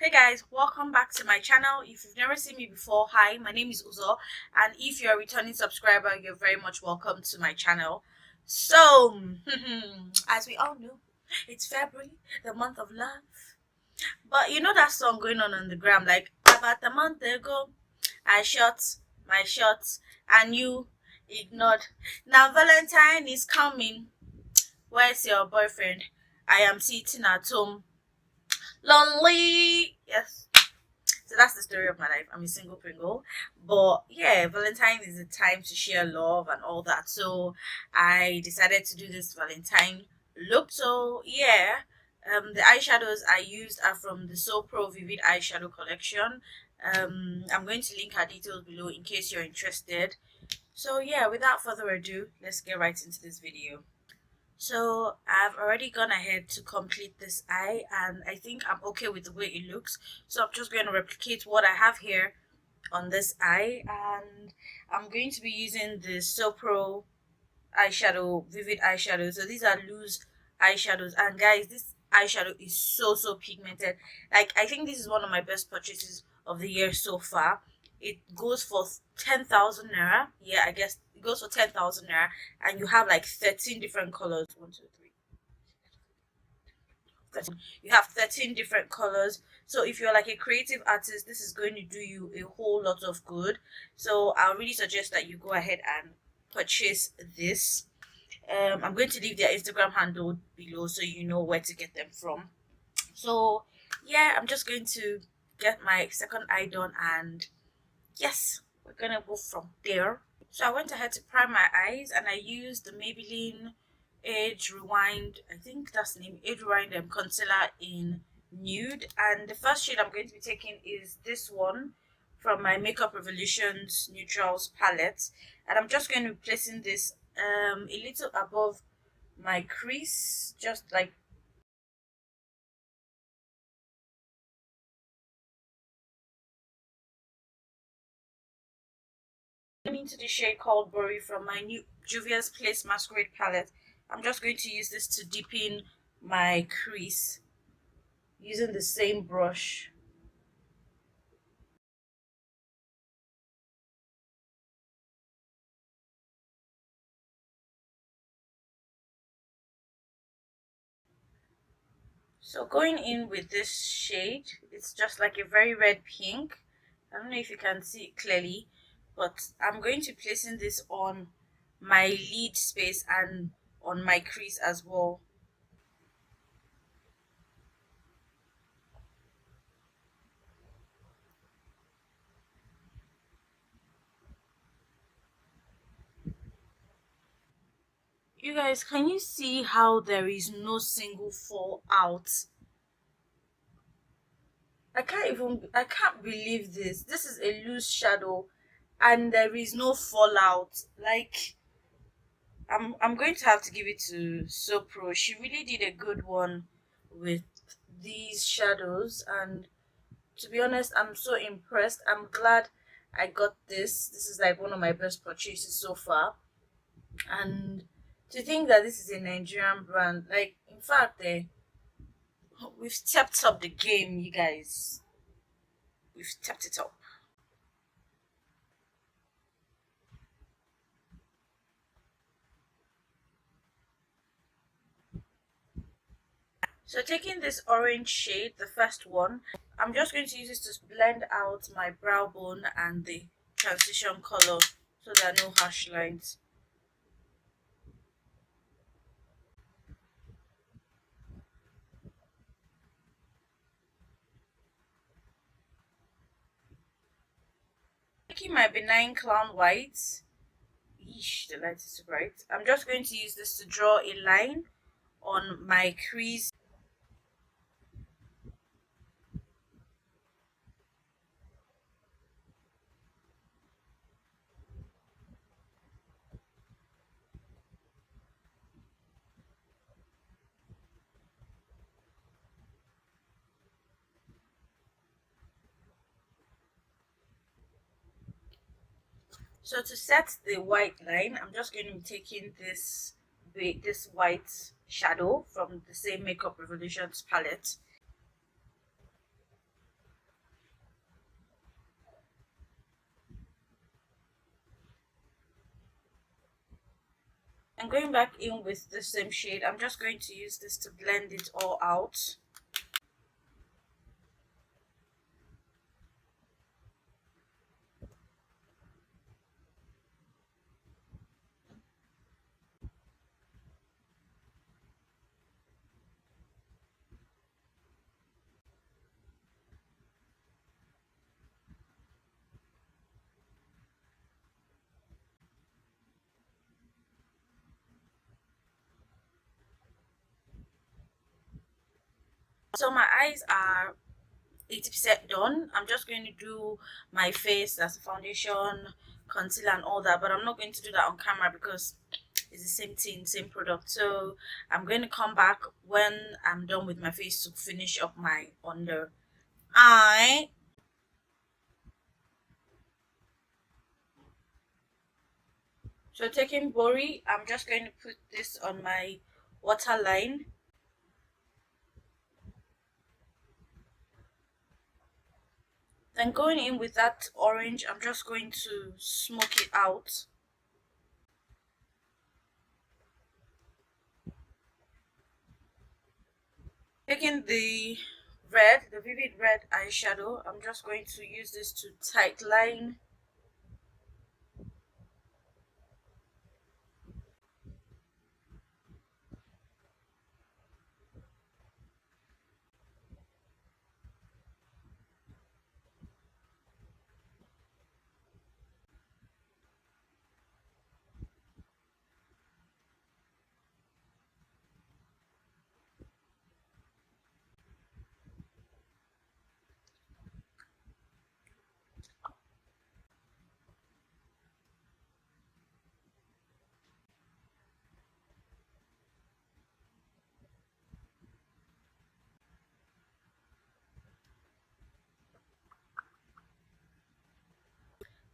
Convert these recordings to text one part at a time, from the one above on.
Hey guys, welcome back to my channel. If you've never seen me before, hi, my name is Uzo, and if you're a returning subscriber, you're very much welcome to my channel. So, as we all know, it's February, the month of love. But you know that song going on the gram, like about a month ago, I shot my shots and you ignored. Now Valentine is coming. Where's your boyfriend? I am sitting at home, lonely. Yes. So that's the story of my life. I'm a single Pringle. But yeah, Valentine is a time to share love and all that. So I decided to do this Valentine look. So yeah, the eyeshadows I used are from the So Pro Vivid Eyeshadow collection. I'm going to link her details below in case you're interested. So yeah, without further ado, let's get right into this video. So I've already gone ahead to complete this eye, and I think I'm okay with the way it looks. So I'm just going to replicate what I have here on this eye, and I'm going to be using the So Pro eyeshadow, vivid eyeshadow. So these are loose eyeshadows, and guys, this eyeshadow is so pigmented. Like, I think this is one of my best purchases of the year so far. It goes for 10,000 naira. Yeah, I guess it goes for 10,000 naira, and you have like 13 different colors. One, two, three. 13. You have 13 different colors. So if you're like a creative artist, this is going to do you a whole lot of good. So I really suggest that you go ahead and purchase this. I'm going to leave their Instagram handle below so you know where to get them from. So yeah, I'm just going to get my second eye done, and yes, we're gonna go from there. So I went ahead to prime my eyes, and I used the Maybelline Age Rewind, I think that's the name, Age Rewind concealer in nude. And the first shade I'm going to be taking is this one from my Makeup Revolutions Neutrals palette, and I'm just going to be placing this a little above my crease, just like into the shade called Bori from my new Juvias Place Masquerade palette. I'm just going to use this to deepen my crease using the same brush. So going in with this shade, it's just like a very red pink. I don't know if you can see it clearly, but I'm going to be placing this on my lid space and on my crease as well. You guys, can you see how there is no single fallout? I can't believe this. This is a loose shadow and there is no fallout. Like, I'm going to have to give it to So Pro. She really did a good one with these shadows, and to be honest, I'm so impressed. I'm glad I got this. This is like one of my best purchases so far. And to think that this is a Nigerian brand, like, in fact, we've stepped up the game, you guys. We've stepped it up. So taking this orange shade, the first one, I'm just going to use this to blend out my brow bone and the transition color so there are no harsh lines. Taking my benign clown white, eesh, the light is too bright. I'm just going to use this to draw a line on my crease. So to set the white line, I'm just going to be taking this white shadow from the same Makeup Revolutions palette. I'm going back in with the same shade. I'm just going to use this to blend it all out. So my eyes are 80% done. I'm just going to do my face as a foundation, concealer and all that, but I'm not going to do that on camera because it's the same thing, same product. So I'm going to come back when I'm done with my face to finish up my under eye. So taking Bori, I'm just going to put this on my waterline. Then going in with that orange, I'm just going to smoke it out. Taking the red, the vivid red eyeshadow, I'm just going to use this to tight line.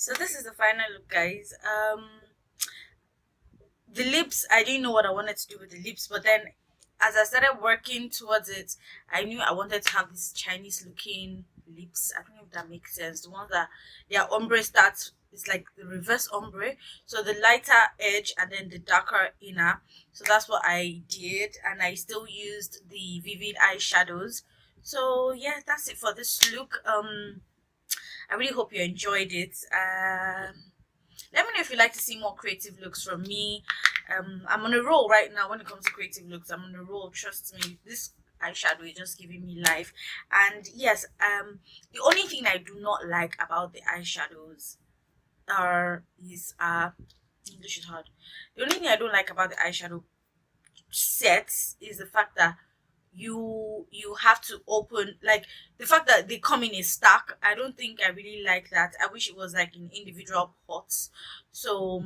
So this is the final look, guys. The lips, I didn't know what I wanted to do with the lips, but then as I started working towards it, I knew I wanted to have this Chinese looking lips. I don't know if that makes sense. The ones that their ombre starts, it's like the reverse ombre, so the lighter edge and then the darker inner. So that's what I did, and I still used the vivid eyeshadows. So yeah, that's it for this look. I really hope you enjoyed it. Let me know if you'd like to see more creative looks from me. I'm on a roll right now when it comes to creative looks. I'm on a roll, trust me. This eyeshadow is just giving me life. And yes, the only thing I do not like about the eyeshadows are is English is hard. The only thing I don't like about the eyeshadow sets is the fact that you have to open, like the fact that they come in a stack. I don't think I really like that. I wish it was like in individual pots. So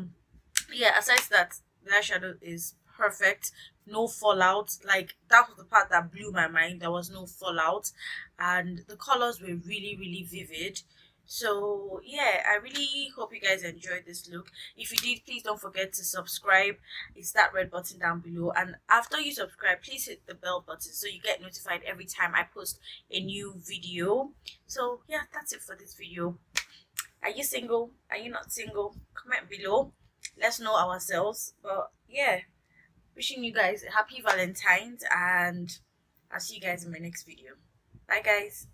yeah, aside that, the eyeshadow is perfect. No fallout. Like that was the part that blew my mind. There was no fallout, and the colors were really vivid. So yeah, I really hope you guys enjoyed this look. If you did, please don't forget to subscribe. It's that red button down below, and after you subscribe, please hit the bell button so you get notified every time I post a new video. So yeah, that's it for this video. Are you single? Are you not single? Comment below. Let's know ourselves. But yeah, wishing you guys a happy Valentine's, and I'll see you guys in my next video. Bye guys.